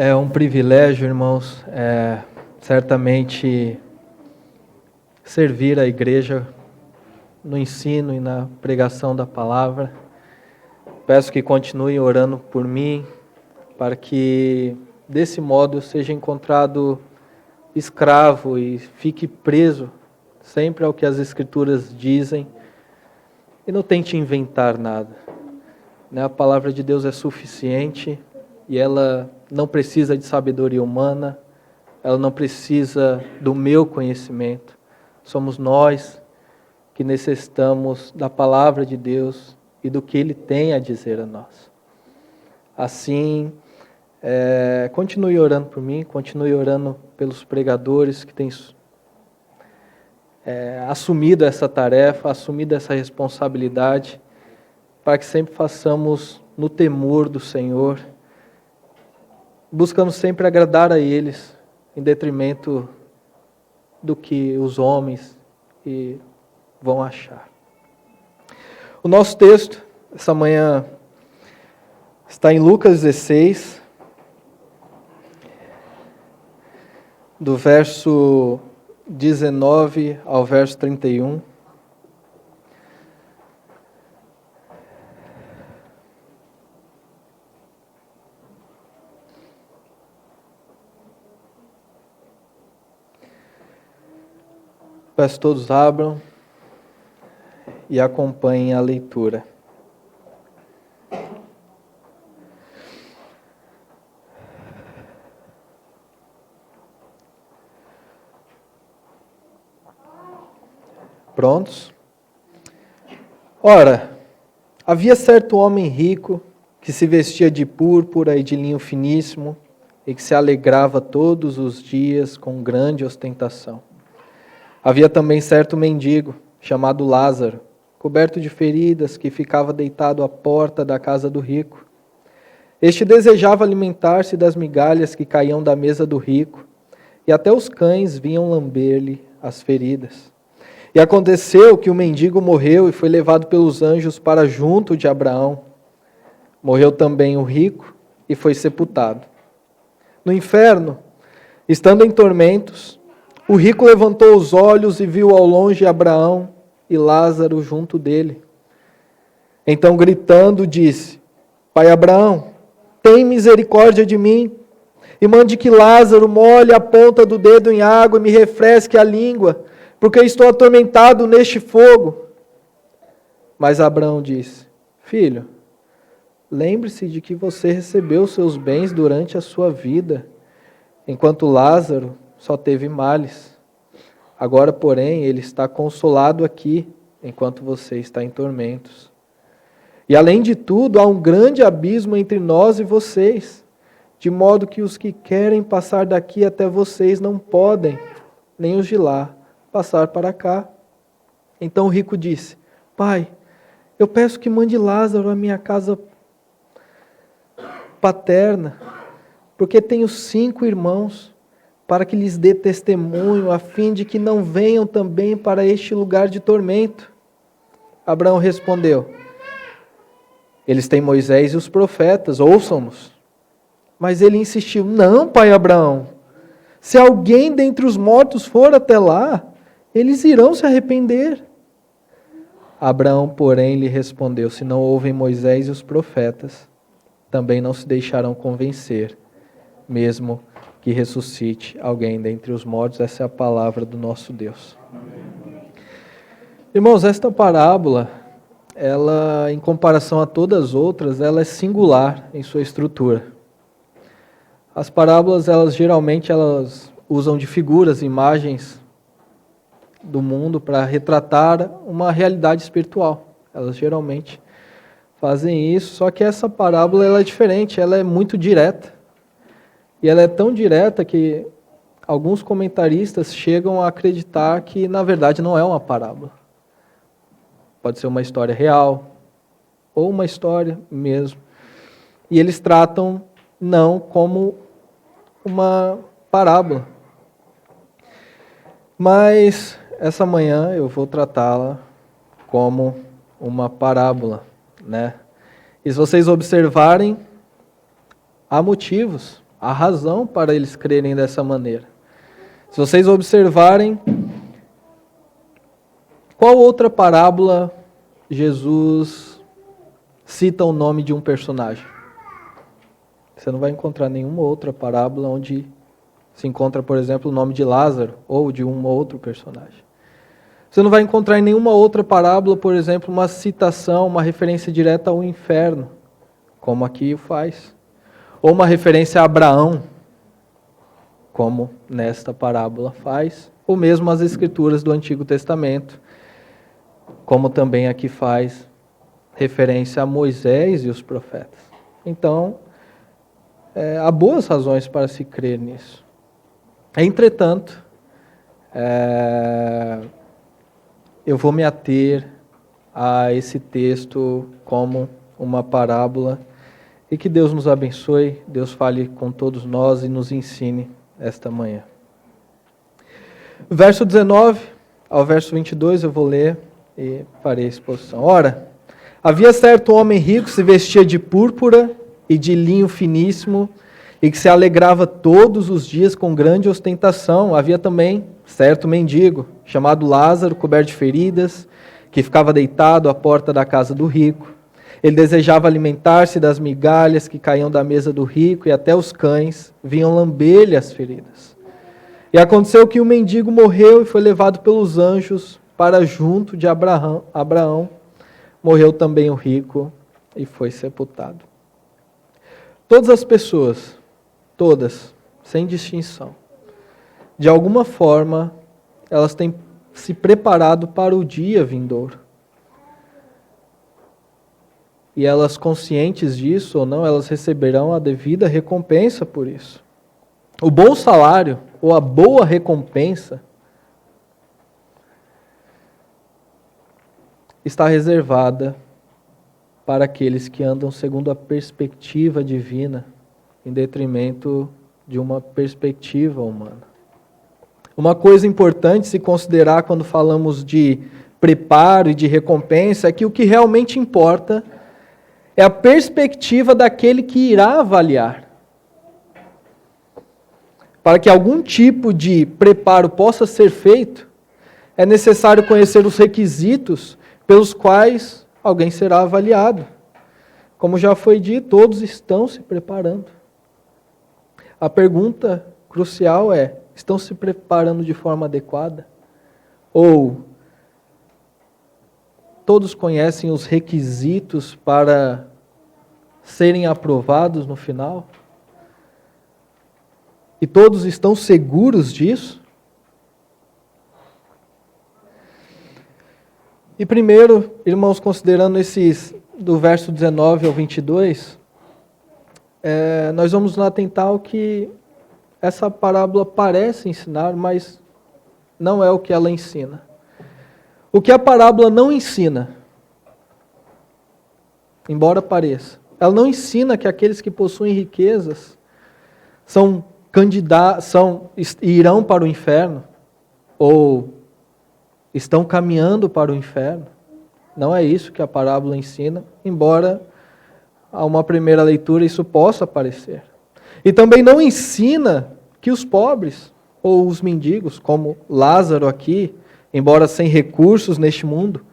É um privilégio, irmãos, certamente servir a igreja no ensino e na pregação da palavra. Peço que continue orando por mim, para que desse modo eu seja encontrado escravo e fique preso sempre ao que as Escrituras dizem e não tente inventar nada. A palavra de Deus é suficiente e ela não precisa de sabedoria humana, ela não precisa do meu conhecimento. Somos nós que necessitamos da palavra de Deus e do que Ele tem a dizer a nós. Assim, continue orando por mim, continue orando pelos pregadores que têm assumido essa tarefa, assumido essa responsabilidade, para que sempre façamos no temor do Senhor, buscando sempre agradar a eles, em detrimento do que os homens vão achar. O nosso texto, essa manhã, está em Lucas 16, do verso 19 ao verso 31. Peço que todos abram e acompanhem a leitura. Prontos? Ora, havia certo homem rico que se vestia de púrpura e de linho finíssimo e que se alegrava todos os dias com grande ostentação. Havia também certo mendigo, chamado Lázaro, coberto de feridas, que ficava deitado à porta da casa do rico. Este desejava alimentar-se das migalhas que caíam da mesa do rico, e até os cães vinham lamber-lhe as feridas. E aconteceu que o mendigo morreu e foi levado pelos anjos para junto de Abraão. Morreu também o rico e foi sepultado. No inferno, estando em tormentos, o rico levantou os olhos e viu ao longe Abraão e Lázaro junto dele. Então, gritando, disse: Pai Abraão, tem misericórdia de mim, e mande que Lázaro molhe a ponta do dedo em água e me refresque a língua, porque estou atormentado neste fogo. Mas Abraão disse: Filho, lembre-se de que você recebeu seus bens durante a sua vida, enquanto Lázaro só teve males. Agora, porém, ele está consolado aqui, enquanto você está em tormentos. E além de tudo, há um grande abismo entre nós e vocês, de modo que os que querem passar daqui até vocês não podem, nem os de lá passar para cá. Então o rico disse: Pai, eu peço que mande Lázaro à minha casa paterna, porque tenho 5 irmãos, para que lhes dê testemunho, a fim de que não venham também para este lugar de tormento. Abraão respondeu: Eles têm Moisés e os profetas, ouçam-nos. Mas ele insistiu: Não, pai Abraão, se alguém dentre os mortos for até lá, eles irão se arrepender. Abraão, porém, lhe respondeu: Se não ouvem Moisés e os profetas, também não se deixarão convencer, mesmo que ressuscite alguém dentre os mortos. Essa é a palavra do nosso Deus. Irmãos, esta parábola, ela, em comparação a todas as outras, ela é singular em sua estrutura. As parábolas, geralmente usam de figuras, imagens do mundo para retratar uma realidade espiritual. Elas geralmente fazem isso, só que essa parábola ela é diferente, ela é muito direta. E ela é tão direta que alguns comentaristas chegam a acreditar que, na verdade, não é uma parábola. Pode ser uma história real, ou uma história mesmo. E eles tratam não como uma parábola. Mas essa manhã eu vou tratá-la como uma parábola, né? E se vocês observarem, há motivos a razão para eles crerem dessa maneira. Se vocês observarem, qual outra parábola Jesus cita o nome de um personagem? Você não vai encontrar nenhuma outra parábola onde se encontra, por exemplo, o nome de Lázaro ou de um outro personagem. Você não vai encontrar em nenhuma outra parábola, por exemplo, uma citação, uma referência direta ao inferno, como aqui o faz. Ou uma referência a Abraão, como nesta parábola faz. Ou mesmo as escrituras do Antigo Testamento, como também aqui faz referência a Moisés e os profetas. Então, há boas razões para se crer nisso. Entretanto, eu vou me ater a esse texto como uma parábola e que Deus nos abençoe, Deus fale com todos nós e nos ensine esta manhã. Verso 19 ao verso 22 eu vou ler e farei a exposição. Ora, havia certo homem rico que se vestia de púrpura e de linho finíssimo e que se alegrava todos os dias com grande ostentação. Havia também certo mendigo, chamado Lázaro, coberto de feridas, que ficava deitado à porta da casa do rico. Ele desejava alimentar-se das migalhas que caíam da mesa do rico, e até os cães vinham lamber-lhe as feridas. E aconteceu que o mendigo morreu e foi levado pelos anjos para junto de Abraão. Morreu também o rico e foi sepultado. Todas as pessoas, todas, sem distinção, de alguma forma, elas têm se preparado para o dia vindouro. E elas, conscientes disso ou não, elas receberão a devida recompensa por isso. O bom salário, ou a boa recompensa, está reservada para aqueles que andam segundo a perspectiva divina, em detrimento de uma perspectiva humana. Uma coisa importante se considerar quando falamos de preparo e de recompensa é que o que realmente importa é a perspectiva daquele que irá avaliar. Para que algum tipo de preparo possa ser feito, é necessário conhecer os requisitos pelos quais alguém será avaliado. Como já foi dito, todos estão se preparando. A pergunta crucial é: estão se preparando de forma adequada? Ou todos conhecem os requisitos para serem aprovados no final? E todos estão seguros disso? E primeiro, irmãos, considerando esses do verso 19 ao 22, nós vamos nos atentar ao que essa parábola parece ensinar, mas não é o que ela ensina. O que a parábola não ensina, embora pareça, ela não ensina que aqueles que possuem riquezas irão para o inferno, ou estão caminhando para o inferno. Não é isso que a parábola ensina, embora a uma primeira leitura isso possa parecer. E também não ensina que os pobres, ou os mendigos, como Lázaro aqui, embora sem recursos neste mundo,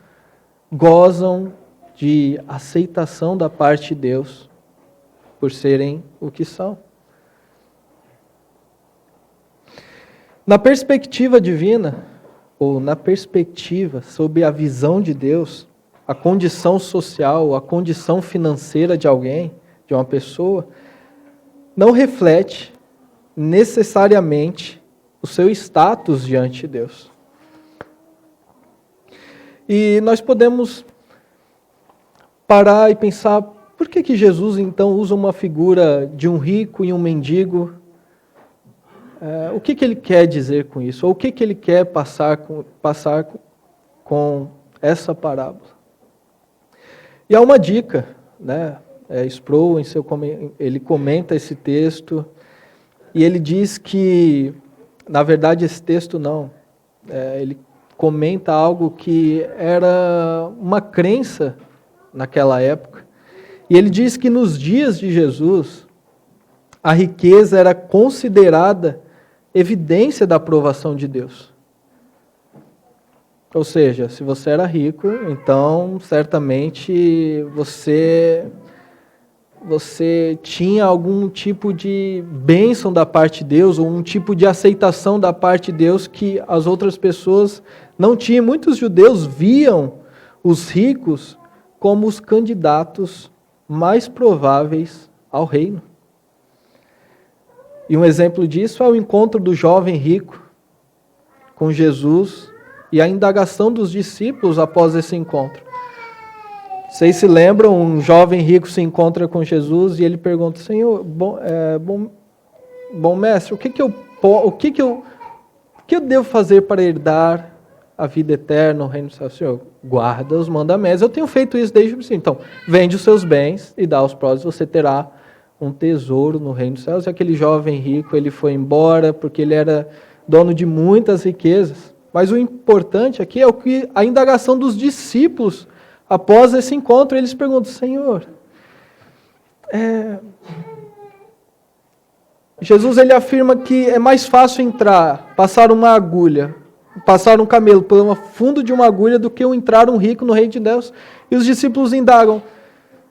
gozam de aceitação da parte de Deus, por serem o que são. Na perspectiva divina, ou na perspectiva, sob a visão de Deus, a condição social, a condição financeira de alguém, de uma pessoa, não reflete necessariamente o seu status diante de Deus. E nós podemos parar e pensar, por que Jesus então usa uma figura de um rico e um mendigo? O que ele quer dizer com isso? Ou o que ele quer passar com essa parábola? E há uma dica, né? Sproul, ele comenta esse texto, e ele diz que, na verdade, esse texto não. Ele comenta algo que era uma crença naquela época. E ele diz que nos dias de Jesus, a riqueza era considerada evidência da aprovação de Deus. Ou seja, se você era rico, então certamente você tinha algum tipo de bênção da parte de Deus, ou um tipo de aceitação da parte de Deus que as outras pessoas não tinham. Muitos judeus viam os ricos como os candidatos mais prováveis ao reino. E um exemplo disso é o encontro do jovem rico com Jesus e a indagação dos discípulos após esse encontro. Vocês se lembram, um jovem rico se encontra com Jesus e ele pergunta: Senhor, bom mestre, o que eu devo fazer para herdar a vida eterna, o reino do céu? Senhor, guarda os mandamentos. Eu tenho feito isso desde o princípio. Então, vende os seus bens e dá aos pobres, você terá um tesouro no reino dos céus. E aquele jovem rico, ele foi embora porque ele era dono de muitas riquezas. Mas o importante aqui é a indagação dos discípulos após esse encontro. Eles perguntam: Senhor, Jesus ele afirma que é mais fácil entrar, passar uma agulha, passar um camelo pelo fundo de uma agulha do que entrar um rico no reino de Deus. E os discípulos indagam: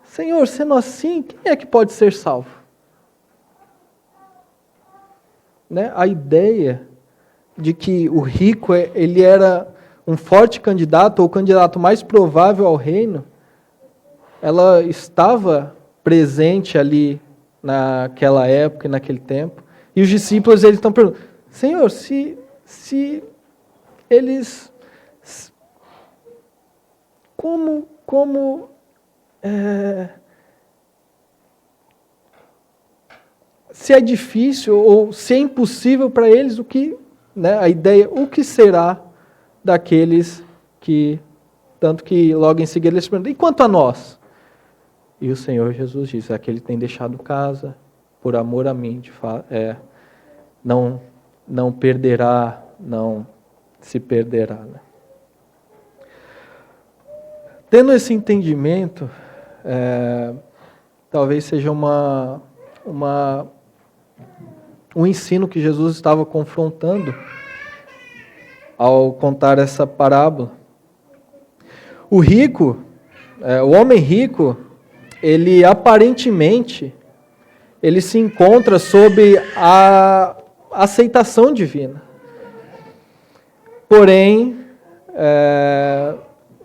Senhor, sendo assim, quem é que pode ser salvo? Né? A ideia de que o rico ele era um forte candidato, ou o candidato mais provável ao reino, ela estava presente ali naquela época e naquele tempo. E os discípulos eles estão perguntando: Senhor, se eles... se é difícil ou se é impossível para eles, a ideia, o que será daqueles que, tanto que logo em seguida eles perguntam: e quanto a nós? E o Senhor Jesus diz: aquele que tem deixado casa, por amor a mim, não perderá, não se perderá. Né? Tendo esse entendimento, talvez seja um ensino que Jesus estava confrontando ao contar essa parábola. O rico, o homem rico, ele aparentemente, ele se encontra sob a aceitação divina. Porém,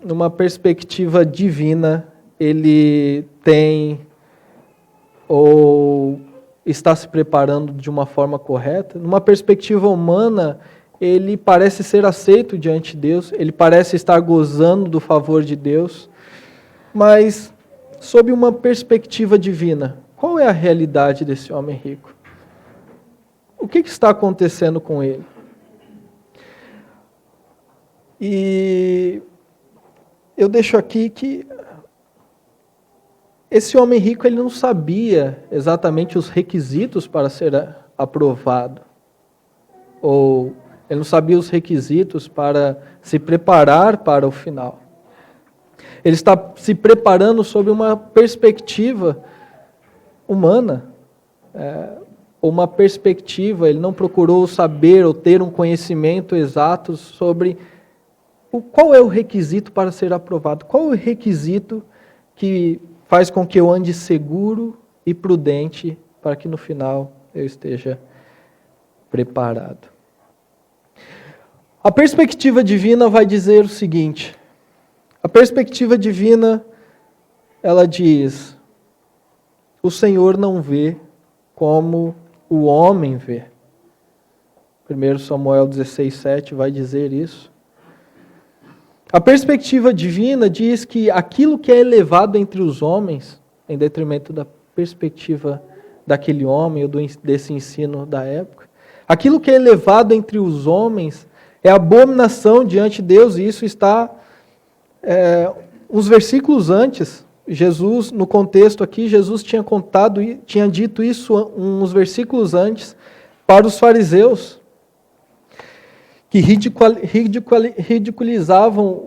numa perspectiva divina, ele tem ou está se preparando de uma forma correta. Numa perspectiva humana, ele parece ser aceito diante de Deus, ele parece estar gozando do favor de Deus, mas sob uma perspectiva divina, qual é a realidade desse homem rico? O que está acontecendo com ele? E eu deixo aqui que esse homem rico ele não sabia exatamente os requisitos para ser aprovado, ou ele não sabia os requisitos para se preparar para o final. Ele está se preparando sob uma perspectiva humana, uma perspectiva, ele não procurou saber ou ter um conhecimento exato sobre qual é o requisito para ser aprovado, qual é o requisito que faz com que eu ande seguro e prudente para que no final eu esteja preparado. A perspectiva divina vai dizer o seguinte: a perspectiva divina, ela diz: o Senhor não vê como o homem vê. 1 Samuel 16:7 vai dizer isso. A perspectiva divina diz que aquilo que é elevado entre os homens, em detrimento da perspectiva daquele homem ou desse ensino da época, aquilo que é elevado entre os homens é abominação diante de Deus, e isso está uns versículos antes. Jesus, no contexto aqui, Jesus tinha dito isso uns versículos antes para os fariseus, que ridiculizavam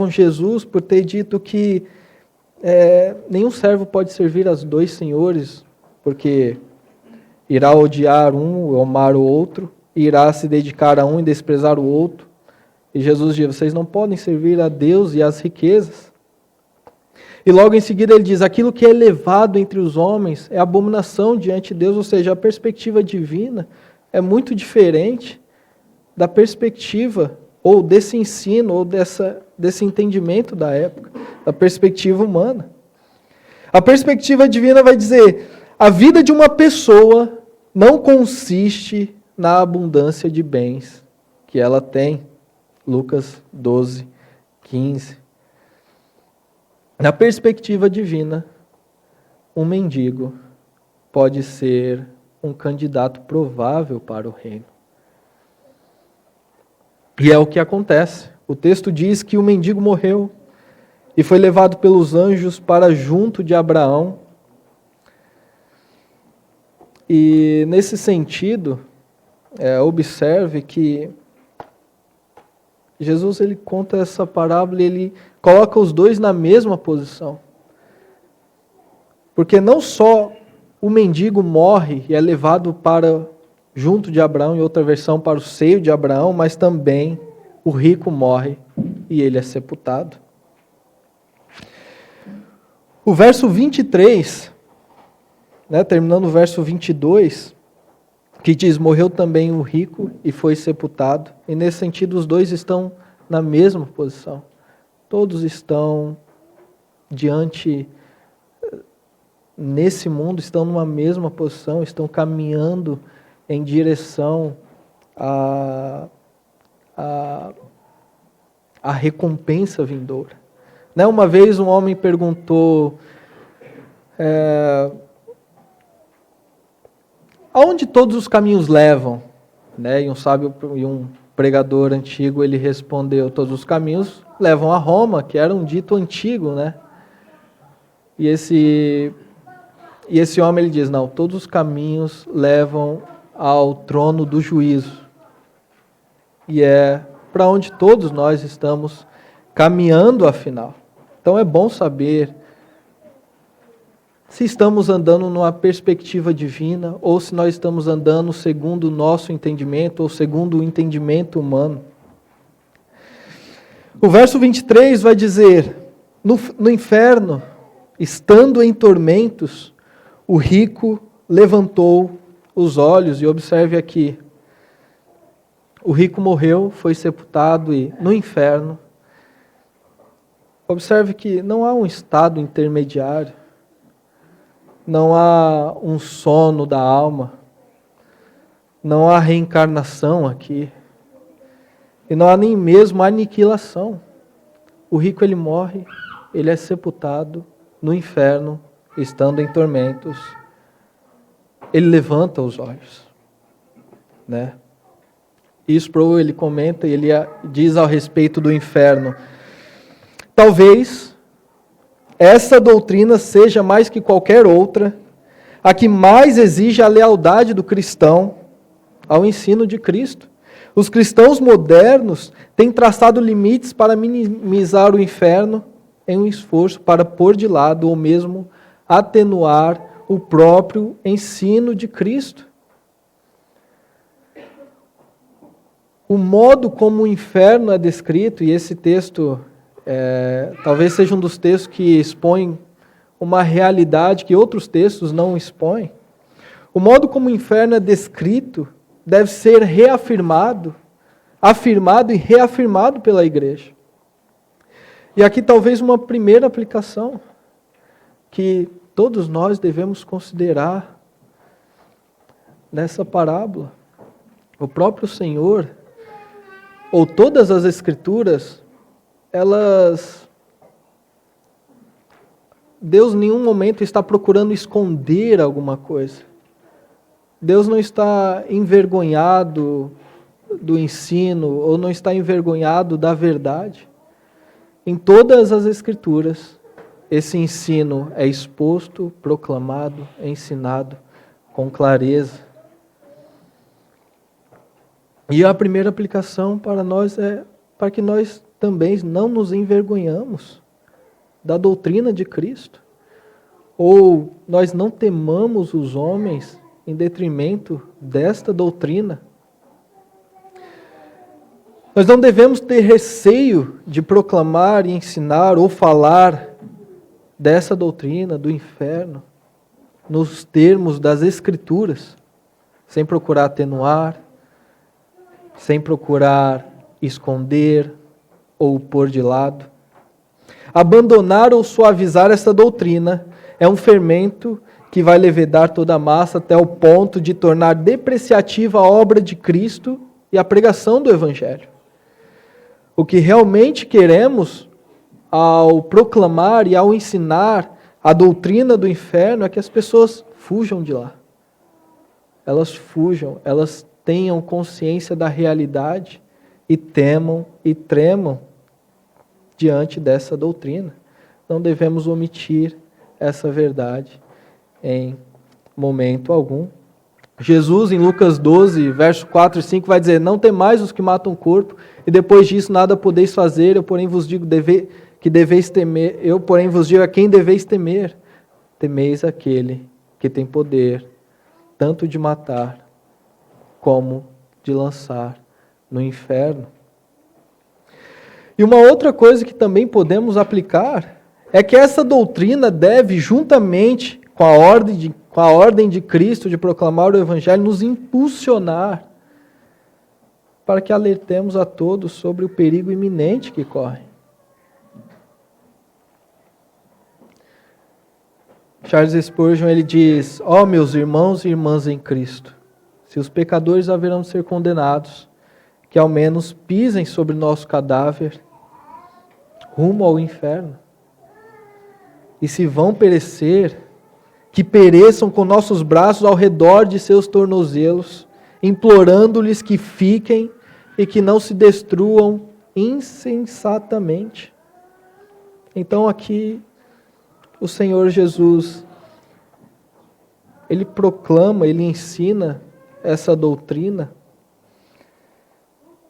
Jesus por ter dito que nenhum servo pode servir a dois senhores, porque irá odiar um, amar o outro, irá se dedicar a um e desprezar o outro. E Jesus diz, vocês não podem servir a Deus e às riquezas. E logo em seguida ele diz, aquilo que é elevado entre os homens é abominação diante de Deus, ou seja, a perspectiva divina é muito diferente da perspectiva, ou desse ensino, ou desse entendimento da época, da perspectiva humana. A perspectiva divina vai dizer, a vida de uma pessoa não consiste na abundância de bens que ela tem. Lucas 12, 15. Na perspectiva divina, um mendigo pode ser um candidato provável para o reino. E é o que acontece. O texto diz que o mendigo morreu e foi levado pelos anjos para junto de Abraão. E nesse sentido, observe que Jesus ele conta essa parábola e ele coloca os dois na mesma posição. Porque não só o mendigo morre e é levado para junto de Abraão, em outra versão para o seio de Abraão, mas também o rico morre e ele é sepultado. O verso 23, terminando o verso 22, que diz, morreu também o rico e foi sepultado. E nesse sentido os dois estão na mesma posição. Todos estão nesse mundo, estão numa mesma posição, estão caminhando em direção à recompensa vindoura. Uma vez um homem perguntou, aonde todos os caminhos levam? E um sábio e um pregador antigo, ele respondeu, todos os caminhos levam a Roma, que era um dito antigo, E esse homem, ele diz, não, todos os caminhos levam ao trono do juízo. E é para onde todos nós estamos caminhando, afinal. Então é bom saber se estamos andando numa perspectiva divina ou se nós estamos andando segundo o nosso entendimento ou segundo o entendimento humano. O verso 23 vai dizer, no inferno, estando em tormentos, o rico levantou os olhos, e observe aqui, o rico morreu, foi sepultado e no inferno, observe que não há um estado intermediário, não há um sono da alma, não há reencarnação aqui, e não há nem mesmo aniquilação. O rico ele morre, ele é sepultado no inferno, estando em tormentos, ele levanta os olhos, Sproul ele comenta e ele diz ao respeito do inferno, talvez essa doutrina seja mais que qualquer outra, a que mais exige a lealdade do cristão ao ensino de Cristo. Os cristãos modernos têm traçado limites para minimizar o inferno em um esforço para pôr de lado ou mesmo atenuar o próprio ensino de Cristo. O modo como o inferno é descrito, e esse texto talvez seja um dos textos que expõe uma realidade que outros textos não expõem. O modo como o inferno é descrito deve ser afirmado e reafirmado pela igreja. E aqui talvez uma primeira aplicação que todos nós devemos considerar nessa parábola. O próprio Senhor, ou todas as Escrituras, Deus em nenhum momento está procurando esconder alguma coisa. Deus não está envergonhado do ensino, ou não está envergonhado da verdade. Em todas as Escrituras, esse ensino é exposto, proclamado, ensinado com clareza. E a primeira aplicação para nós é para que nós também não nos envergonhamos da doutrina de Cristo? Ou nós não temamos os homens em detrimento desta doutrina? Nós não devemos ter receio de proclamar e ensinar ou falar dessa doutrina do inferno nos termos das Escrituras, sem procurar atenuar, sem procurar esconder ou pôr de lado. Abandonar ou suavizar essa doutrina é um fermento que vai levedar toda a massa até o ponto de tornar depreciativa a obra de Cristo e a pregação do Evangelho. O que realmente queremos ao proclamar e ao ensinar a doutrina do inferno é que as pessoas fujam de lá. Elas fujam, elas tenham consciência da realidade e temam e tremam diante dessa doutrina. Não devemos omitir essa verdade em momento algum. Jesus, em Lucas 12, verso 4 e 5, vai dizer: não temais os que matam o corpo, e depois disso nada podeis fazer, eu porém vos digo que deveis temer, eu porém vos digo a quem deveis temer. Temeis aquele que tem poder, tanto de matar, como de lançar no inferno. E uma outra coisa que também podemos aplicar é que essa doutrina deve, juntamente com a ordem de Cristo de proclamar o Evangelho, nos impulsionar para que alertemos a todos sobre o perigo iminente que corre. Charles Spurgeon, ele diz: ó, meus irmãos e irmãs em Cristo, se os pecadores haverão de ser condenados, que ao menos pisem sobre nosso cadáver rumo ao inferno. E se vão perecer, que pereçam com nossos braços ao redor de seus tornozelos, implorando-lhes que fiquem e que não se destruam insensatamente. Então aqui o Senhor Jesus, Ele proclama, Ele ensina essa doutrina,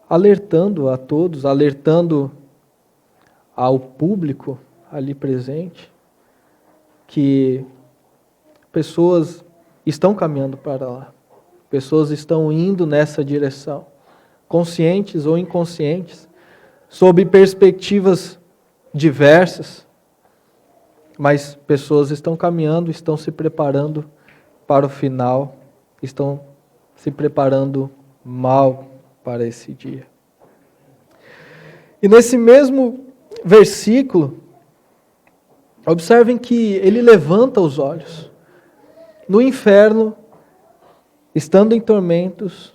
alertando a todos, alertando ao público ali presente, que pessoas estão caminhando para lá, pessoas estão indo nessa direção, conscientes ou inconscientes, sob perspectivas diversas, mas pessoas estão caminhando, estão se preparando para o final, estão se preparando mal para esse dia. E nesse mesmo versículo, observem que ele levanta os olhos. No inferno, estando em tormentos,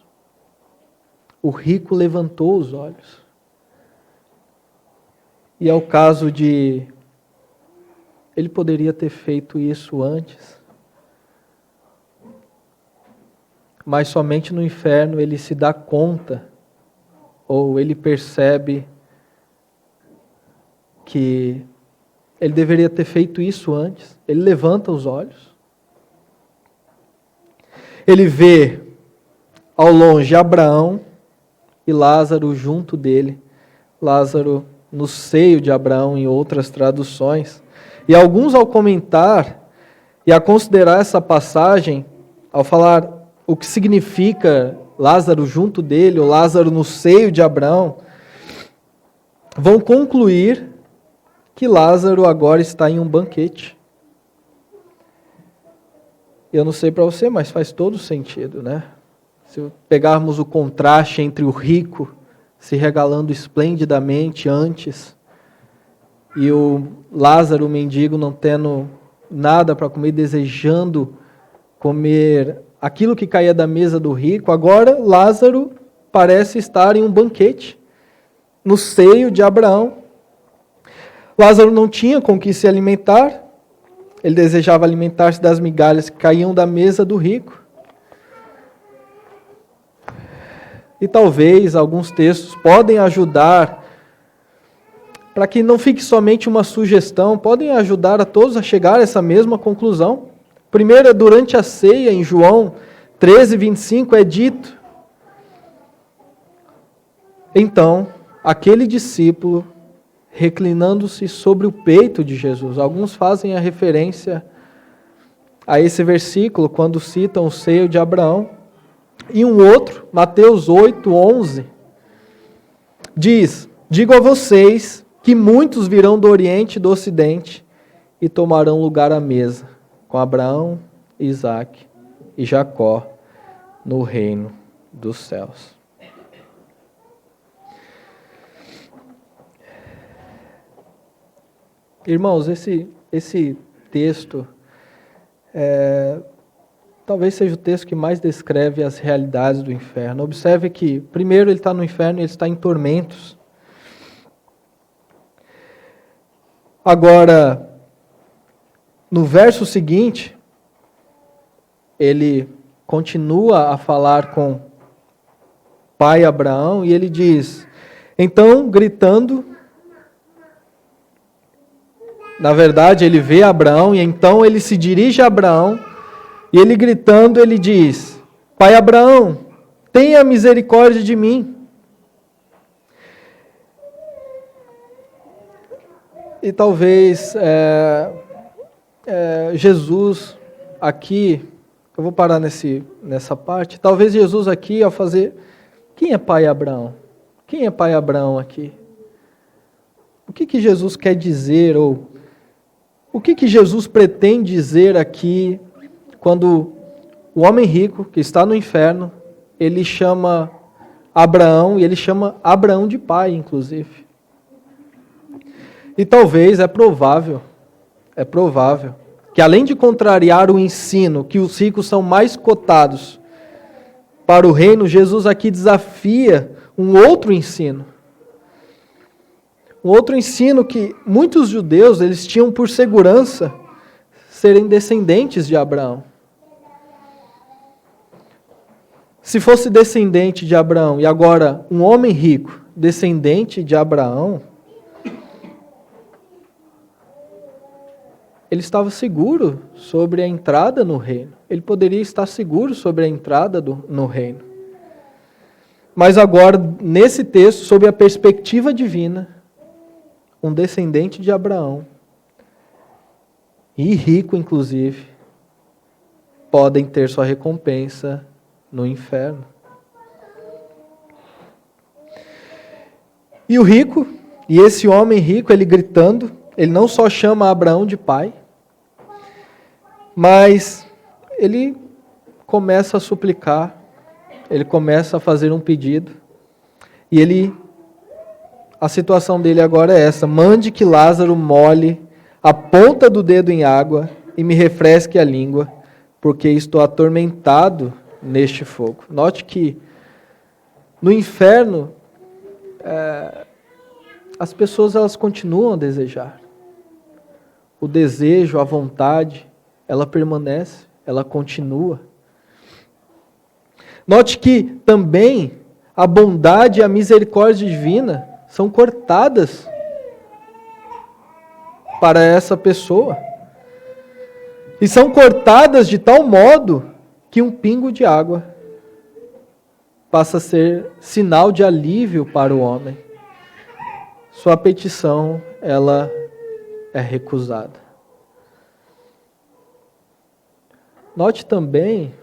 o rico levantou os olhos. E é o caso de... ele poderia ter feito isso antes. Mas somente no inferno ele se dá conta, ou ele percebe que ele deveria ter feito isso antes. Ele levanta os olhos. Ele vê ao longe Abraão e Lázaro junto dele. Lázaro no seio de Abraão, em outras traduções. E alguns, ao comentar e a considerar essa passagem, ao falar o que significa Lázaro junto dele, ou Lázaro no seio de Abraão, vão concluir que Lázaro agora está em um banquete. Eu não sei para você, mas faz todo sentido, né? Se pegarmos o contraste entre o rico se regalando esplendidamente antes e o Lázaro, o mendigo, não tendo nada para comer, desejando comer aquilo que caía da mesa do rico, agora Lázaro parece estar em um banquete, no seio de Abraão. Lázaro não tinha com que se alimentar, ele desejava alimentar-se das migalhas que caíam da mesa do rico. E talvez alguns textos podem ajudar, para que não fique somente uma sugestão, podem ajudar a todos a chegar a essa mesma conclusão. Primeiro, durante a ceia, em João 13, 25, é dito: então, aquele discípulo, reclinando-se sobre o peito de Jesus. Alguns fazem a referência a esse versículo quando citam o seio de Abraão. E um outro, Mateus 8:11, diz: digo a vocês que muitos virão do Oriente e do Ocidente e tomarão lugar à mesa com Abraão, Isaque e Jacó no reino dos céus. Irmãos, esse texto talvez seja o texto que mais descreve as realidades do inferno. Observe que, primeiro, ele está no inferno e ele está em tormentos. Agora, no verso seguinte, ele continua a falar com pai Abraão e ele diz, então, gritando, na verdade, ele vê Abraão e então ele se dirige a Abraão e ele gritando, ele diz, pai Abraão, tenha misericórdia de mim. E talvez Jesus aqui, eu vou parar nessa parte, talvez Jesus aqui ao fazer, quem é pai Abraão? Quem é pai Abraão aqui? O que Jesus quer dizer, ou o que Jesus pretende dizer aqui, quando o homem rico, que está no inferno, ele chama Abraão, e ele chama Abraão de pai, inclusive. E talvez, é provável, que além de contrariar o ensino, que os ricos são mais cotados para o reino, Jesus aqui desafia um outro ensino. Um outro ensino que muitos judeus, eles tinham por segurança serem descendentes de Abraão. Se fosse descendente de Abraão e agora um homem rico, descendente de Abraão, ele estava seguro sobre a entrada no reino. Ele poderia estar seguro sobre a entrada no reino. Mas agora, nesse texto, sob a perspectiva divina, um descendente de Abraão, e rico inclusive, podem ter sua recompensa no inferno. E o rico, e esse homem rico, ele gritando, ele não só chama Abraão de pai, mas ele começa a suplicar, ele começa a fazer um pedido, e a situação dele agora é essa: mande que Lázaro molhe a ponta do dedo em água e me refresque a língua, porque estou atormentado neste fogo. Note que no inferno as pessoas elas continuam a desejar. O desejo, a vontade, ela permanece, ela continua. Note que também a bondade e a misericórdia divina são cortadas para essa pessoa. E são cortadas de tal modo que um pingo de água passa a ser sinal de alívio para o homem. Sua petição, ela é recusada. Note também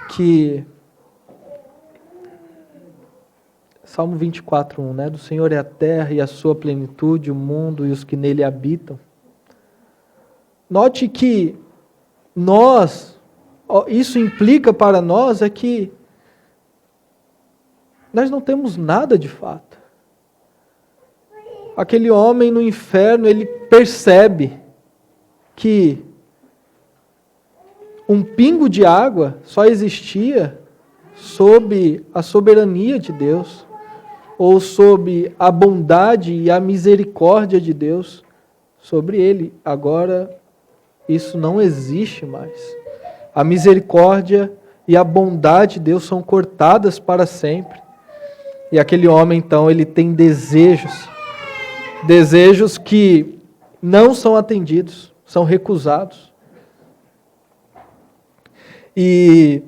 que Salmo 24:1, né? Do Senhor é a terra e a sua plenitude, o mundo e os que nele habitam. Note que isso implica para nós é que nós não temos nada de fato. Aquele homem no inferno, ele percebe que um pingo de água só existia sob a soberania de Deus, ou sob a bondade e a misericórdia de Deus sobre ele. Agora, isso não existe mais. A misericórdia e a bondade de Deus são cortadas para sempre. E aquele homem, então, ele tem desejos que não são atendidos, são recusados. E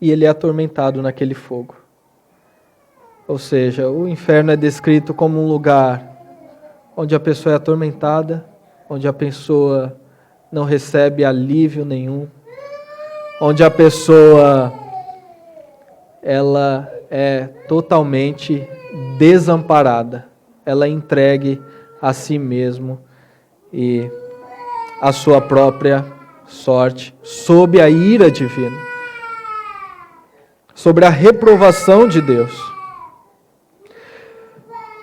e ele é atormentado naquele fogo. Ou seja, o inferno é descrito como um lugar onde a pessoa é atormentada, onde a pessoa não recebe alívio nenhum, onde a pessoa ela é totalmente desamparada, ela é entregue a si mesmo e a sua própria sorte, sob a ira divina, sobre a reprovação de Deus.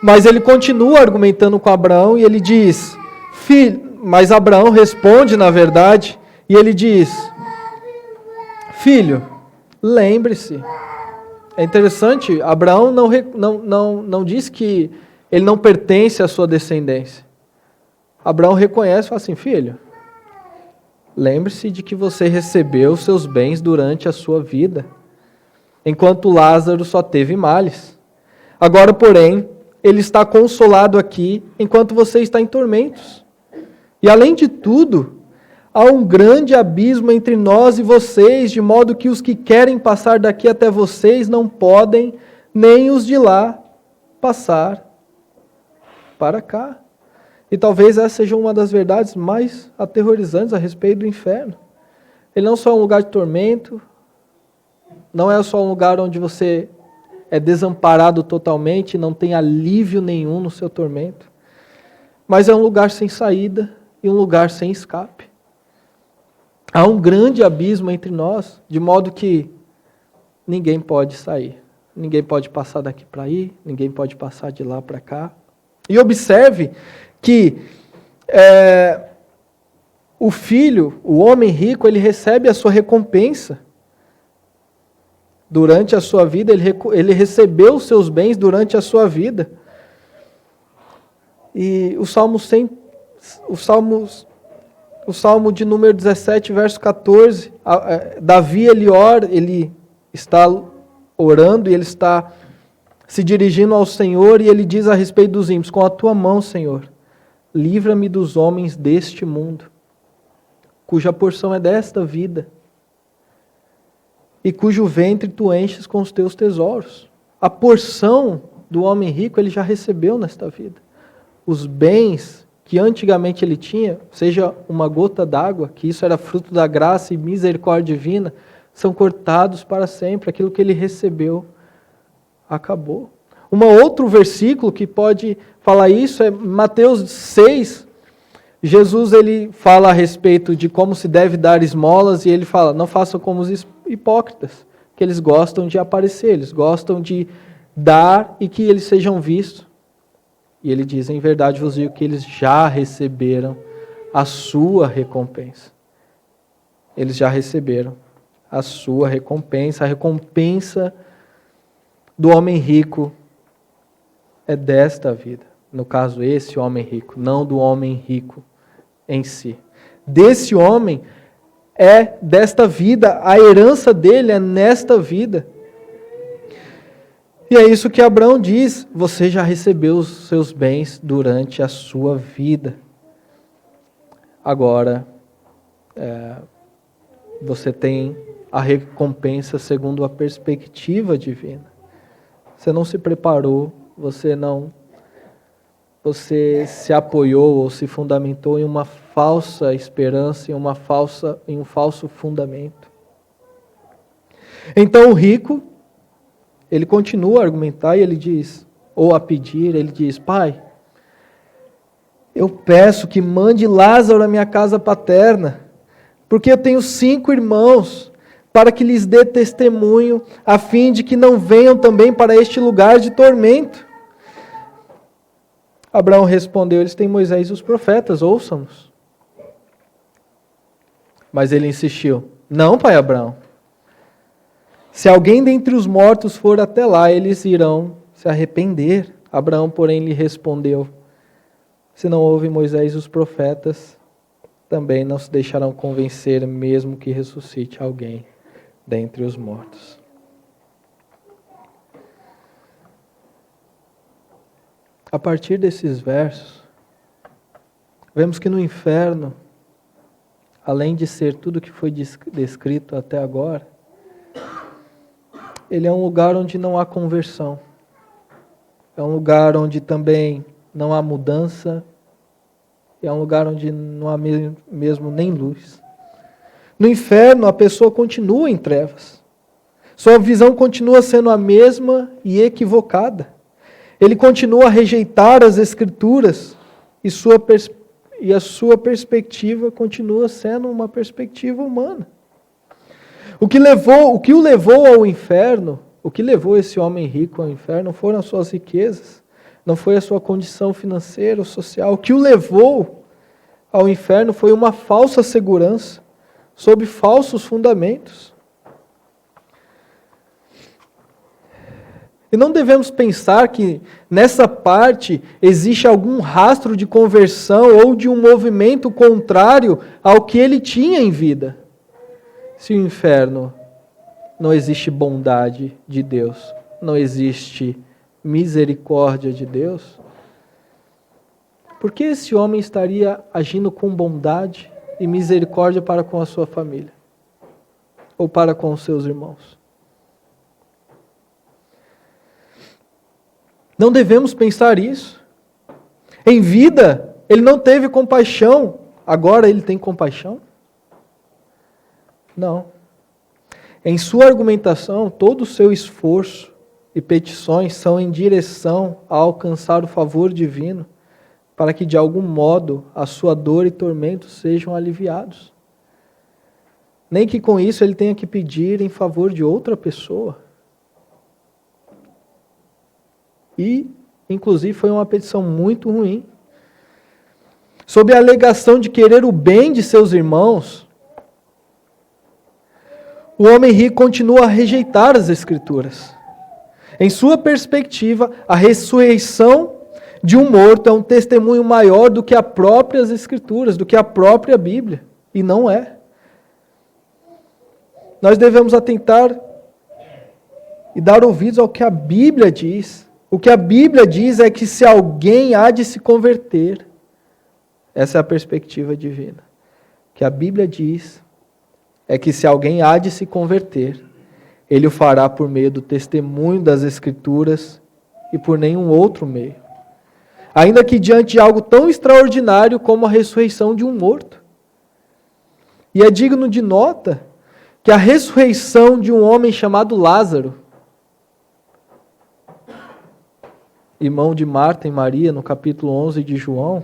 Mas ele continua argumentando com Abraão e ele diz, mas Abraão responde na verdade, e ele diz, filho, lembre-se. É interessante, Abraão não diz que ele não pertence à sua descendência. Abraão reconhece e fala assim, filho, lembre-se de que você recebeu seus bens durante a sua vida, enquanto Lázaro só teve males. Agora, porém, ele está consolado aqui, enquanto você está em tormentos. E além de tudo, há um grande abismo entre nós e vocês, de modo que os que querem passar daqui até vocês não podem, nem os de lá passar para cá. E talvez essa seja uma das verdades mais aterrorizantes a respeito do inferno. Ele não só é um lugar de tormento, não é só um lugar onde você é desamparado totalmente, não tem alívio nenhum no seu tormento, mas é um lugar sem saída e um lugar sem escape. Há um grande abismo entre nós, de modo que ninguém pode sair. Ninguém pode passar daqui para aí, ninguém pode passar de lá para cá. E observe que o filho, o homem rico, ele recebe a sua recompensa. Durante a sua vida, ele recebeu os seus bens durante a sua vida. E o Salmo de número 17, verso 14, Davi, ele está orando e ele está se dirigindo ao Senhor e ele diz a respeito dos ímpios, com a tua mão, Senhor, livra-me dos homens deste mundo, cuja porção é desta vida, e cujo ventre tu enches com os teus tesouros. A porção do homem rico ele já recebeu nesta vida. Os bens que antigamente ele tinha, seja uma gota d'água, que isso era fruto da graça e misericórdia divina, são cortados para sempre. Aquilo que ele recebeu acabou. Um outro versículo que pode falar isso é Mateus 6. Jesus ele fala a respeito de como se deve dar esmolas e ele fala, não façam como os hipócritas, que eles gostam de aparecer, eles gostam de dar e que eles sejam vistos. E ele diz, em verdade vos digo que eles já receberam a sua recompensa. Eles já receberam a sua recompensa. A recompensa do homem rico é desta vida. No caso, esse homem rico, não do homem rico em si. Desse homem é desta vida, a herança dele é nesta vida. E é isso que Abraão diz, você já recebeu os seus bens durante a sua vida. Agora, você tem a recompensa segundo a perspectiva divina. Você não se preparou, você se apoiou ou se fundamentou em uma falsa esperança, em um falso fundamento. Então o rico, ele continua a argumentar e ele diz, ou a pedir, ele diz, Pai, eu peço que mande Lázaro à minha casa paterna, porque eu tenho 5 irmãos, para que lhes dê testemunho, a fim de que não venham também para este lugar de tormento. Abraão respondeu, eles têm Moisés e os profetas, ouçam-nos. Mas ele insistiu, não, pai Abraão. Se alguém dentre os mortos for até lá, eles irão se arrepender. Abraão, porém, lhe respondeu, se não houve Moisés e os profetas, também não se deixarão convencer, mesmo que ressuscite alguém dentre os mortos. A partir desses versos, vemos que no inferno, além de ser tudo que foi descrito até agora, ele é um lugar onde não há conversão. É um lugar onde também não há mudança. É um lugar onde não há mesmo nem luz. No inferno, a pessoa continua em trevas. Sua visão continua sendo a mesma e equivocada. Ele continua a rejeitar as Escrituras e a sua perspectiva continua sendo uma perspectiva humana. O que o levou ao inferno, o que levou esse homem rico ao inferno, não foram as suas riquezas, não foi a sua condição financeira ou social. O que o levou ao inferno foi uma falsa segurança, sob falsos fundamentos. E não devemos pensar que nessa parte existe algum rastro de conversão ou de um movimento contrário ao que ele tinha em vida. Se o inferno não existe bondade de Deus, não existe misericórdia de Deus, por que esse homem estaria agindo com bondade e misericórdia para com a sua família? Ou para com os seus irmãos? Não devemos pensar isso. Em vida, ele não teve compaixão, agora ele tem compaixão? Não. Em sua argumentação, todo o seu esforço e petições são em direção a alcançar o favor divino, para que de algum modo a sua dor e tormento sejam aliviados. Nem que com isso ele tenha que pedir em favor de outra pessoa. E, inclusive, foi uma petição muito ruim. Sob a alegação de querer o bem de seus irmãos, o homem rico continua a rejeitar as Escrituras. Em sua perspectiva, a ressurreição de um morto é um testemunho maior do que as próprias Escrituras, do que a própria Bíblia. E não é. Nós devemos atentar e dar ouvidos ao que a Bíblia diz. O que a Bíblia diz é que se alguém há de se converter, essa é a perspectiva divina. O que a Bíblia diz é que se alguém há de se converter, ele o fará por meio do testemunho das Escrituras e por nenhum outro meio. Ainda que diante de algo tão extraordinário como a ressurreição de um morto. E é digno de nota que a ressurreição de um homem chamado Lázaro, irmão de Marta e Maria, no capítulo 11 de João,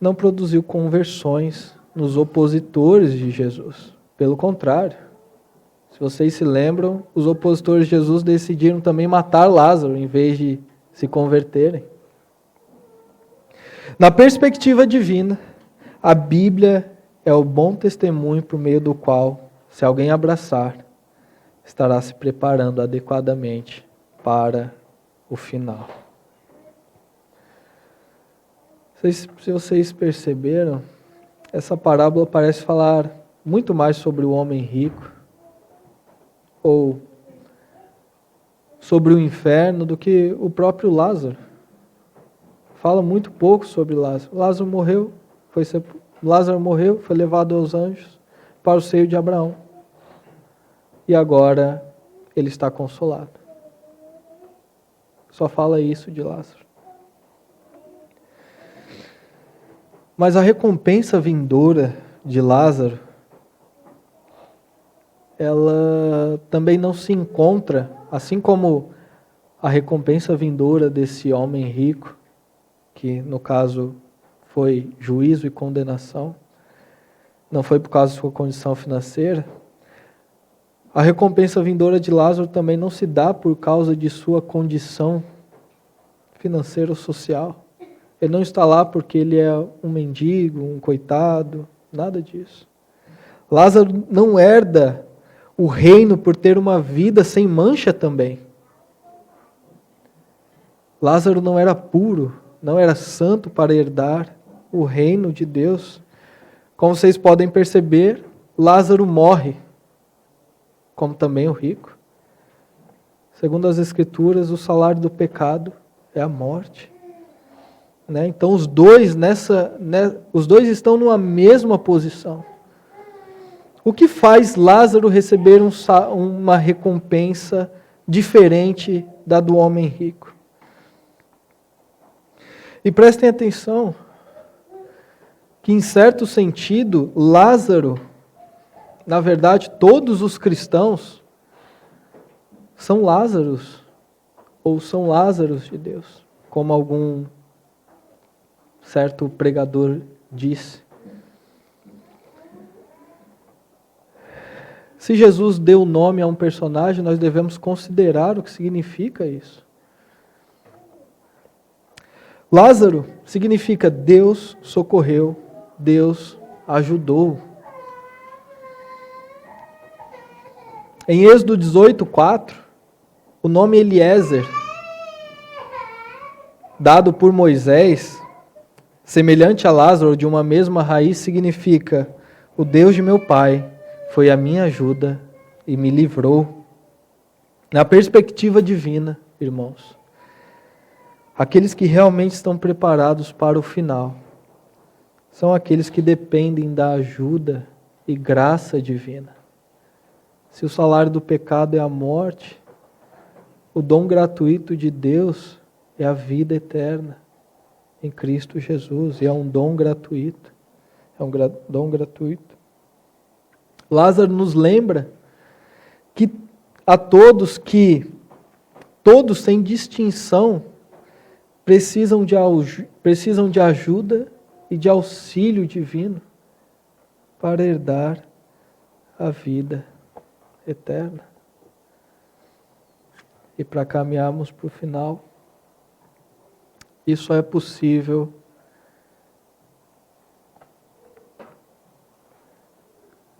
não produziu conversões nos opositores de Jesus. Pelo contrário, se vocês se lembram, os opositores de Jesus decidiram também matar Lázaro, em vez de se converterem. Na perspectiva divina, a Bíblia é o bom testemunho por meio do qual, se alguém abraçar, estará se preparando adequadamente para o final. Se vocês perceberam, essa parábola parece falar muito mais sobre o homem rico ou sobre o inferno do que o próprio Lázaro. Fala muito pouco sobre Lázaro. Lázaro morreu, foi levado aos anjos para o seio de Abraão. E agora ele está consolado. Só fala isso de Lázaro. Mas a recompensa vindoura de Lázaro, ela também não se encontra, assim como a recompensa vindoura desse homem rico, que no caso foi juízo e condenação, não foi por causa da sua condição financeira. A recompensa vindoura de Lázaro também não se dá por causa de sua condição financeira ou social. Ele não está lá porque ele é um mendigo, um coitado, nada disso. Lázaro não herda o reino por ter uma vida sem mancha também. Lázaro não era puro, não era santo para herdar o reino de Deus. Como vocês podem perceber, Lázaro morre, como também o rico. Segundo as Escrituras, o salário do pecado é a morte. Então os dois estão numa mesma posição. O que faz Lázaro receber uma recompensa diferente da do homem rico? E prestem atenção que, em certo sentido, Lázaro, na verdade, todos os cristãos são Lázaros, ou são Lázaros de Deus, como algum certo pregador disse. Se Jesus deu nome a um personagem, nós devemos considerar o que significa isso. Lázaro significa Deus socorreu, Deus ajudou. Em Êxodo 18:4, o nome Eliezer, dado por Moisés, semelhante a Lázaro, de uma mesma raiz, significa: o Deus de meu pai foi a minha ajuda e me livrou. Na perspectiva divina, irmãos, aqueles que realmente estão preparados para o final são aqueles que dependem da ajuda e graça divina. Se o salário do pecado é a morte, o dom gratuito de Deus é a vida eterna em Cristo Jesus, e é um dom gratuito. É um dom gratuito. Lázaro nos lembra que todos sem distinção precisam de ajuda e de auxílio divino para herdar a vida eterna. E para caminharmos para o final, isso é possível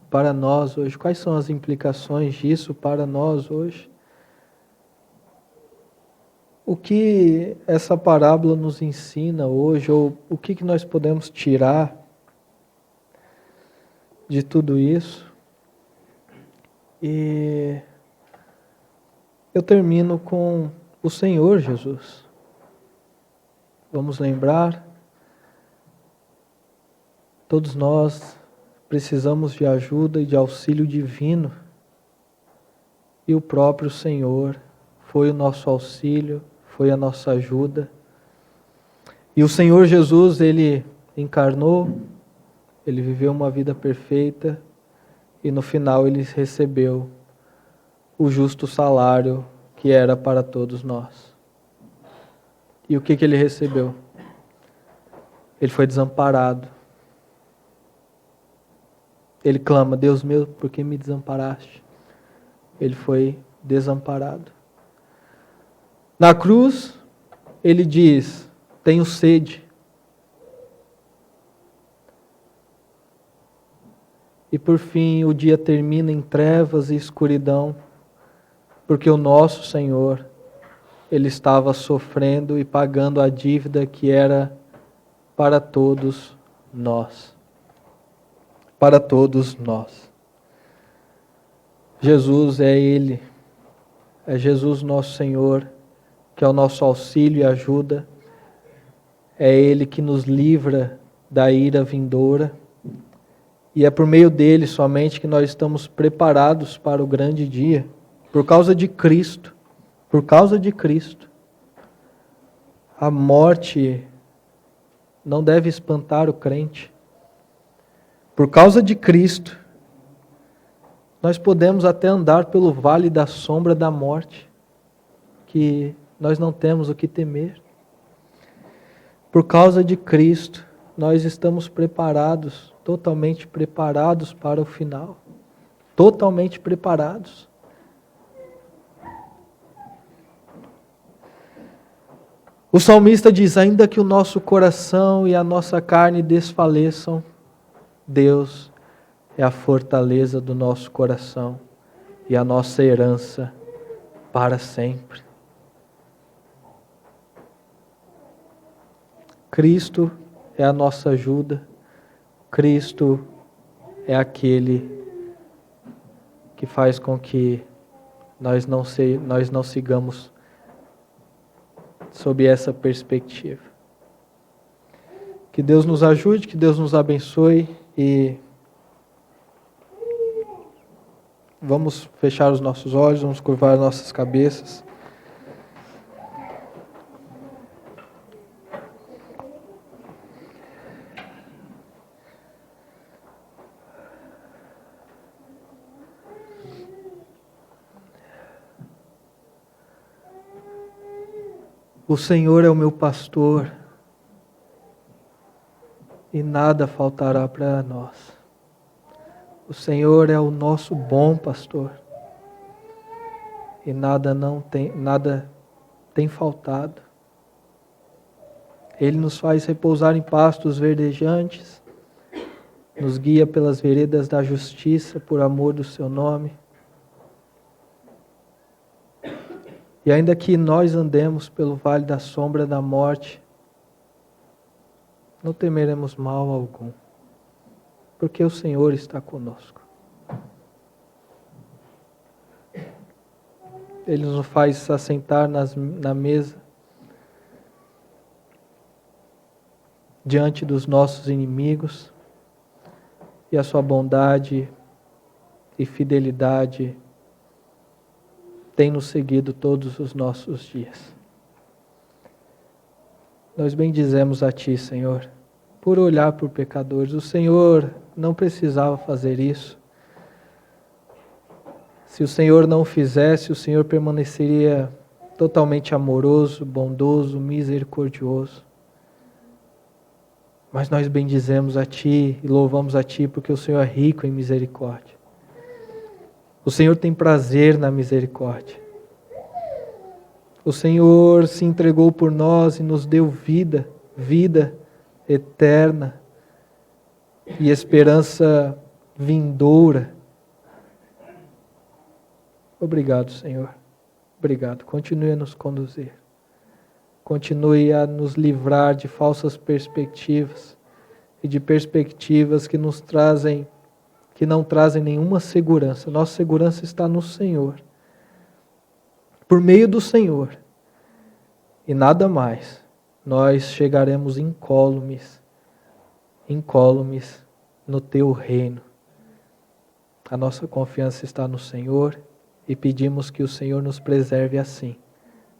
para nós hoje. Quais são as implicações disso para nós hoje? O que essa parábola nos ensina hoje, ou o que nós podemos tirar de tudo isso? E eu termino com o Senhor Jesus. Vamos lembrar, todos nós precisamos de ajuda e de auxílio divino, e o próprio Senhor foi o nosso auxílio, foi a nossa ajuda. E o Senhor Jesus, Ele encarnou, Ele viveu uma vida perfeita, e no final Ele recebeu o justo salário que era para todos nós. E o que Ele recebeu? Ele foi desamparado. Ele clama: Deus meu, por que me desamparaste? Ele foi desamparado. Na cruz, Ele diz: tenho sede. E por fim, o dia termina em trevas e escuridão, porque o nosso Senhor, Ele estava sofrendo e pagando a dívida que era para todos nós. Para todos nós. Jesus é Ele, é Jesus nosso Senhor, que é o nosso auxílio e ajuda. É Ele que nos livra da ira vindoura. E é por meio dele somente que nós estamos preparados para o grande dia. Por causa de Cristo. Por causa de Cristo. A morte não deve espantar o crente. Por causa de Cristo, nós podemos até andar pelo vale da sombra da morte, que nós não temos o que temer. Por causa de Cristo, nós estamos preparados, totalmente preparados para o final. Totalmente preparados. O salmista diz: ainda que o nosso coração e a nossa carne desfaleçam, Deus é a fortaleza do nosso coração e a nossa herança para sempre. Cristo é a nossa ajuda. Cristo é aquele que faz com que nós não sigamos sob essa perspectiva. Que Deus nos ajude, que Deus nos abençoe e Vamos fechar os nossos olhos, vamos curvar nossas cabeças. O Senhor é o meu pastor e nada faltará para nós. O Senhor é o nosso bom pastor e nada tem faltado. Ele nos faz repousar em pastos verdejantes, nos guia pelas veredas da justiça por amor do seu nome. E ainda que nós andemos pelo vale da sombra da morte, não temeremos mal algum, porque o Senhor está conosco. Ele nos faz assentar na mesa, diante dos nossos inimigos, e a sua bondade e fidelidade tem nos seguido todos os nossos dias. Nós bendizemos a Ti, Senhor, por olhar por pecadores. O Senhor não precisava fazer isso. Se o Senhor não fizesse, o Senhor permaneceria totalmente amoroso, bondoso, misericordioso. Mas nós bendizemos a Ti e louvamos a Ti porque o Senhor é rico em misericórdia. O Senhor tem prazer na misericórdia. O Senhor se entregou por nós e nos deu vida eterna e esperança vindoura. Obrigado, Senhor. Obrigado. Continue a nos conduzir. Continue a nos livrar de falsas perspectivas e de perspectivas que não trazem nenhuma segurança. Nossa segurança está no Senhor. Por meio do Senhor. E nada mais. Nós chegaremos incólumes no Teu reino. A nossa confiança está no Senhor e pedimos que o Senhor nos preserve assim,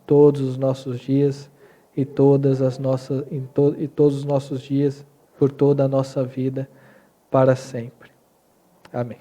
todos os nossos dias e todos os nossos dias, por toda a nossa vida, para sempre. Amém.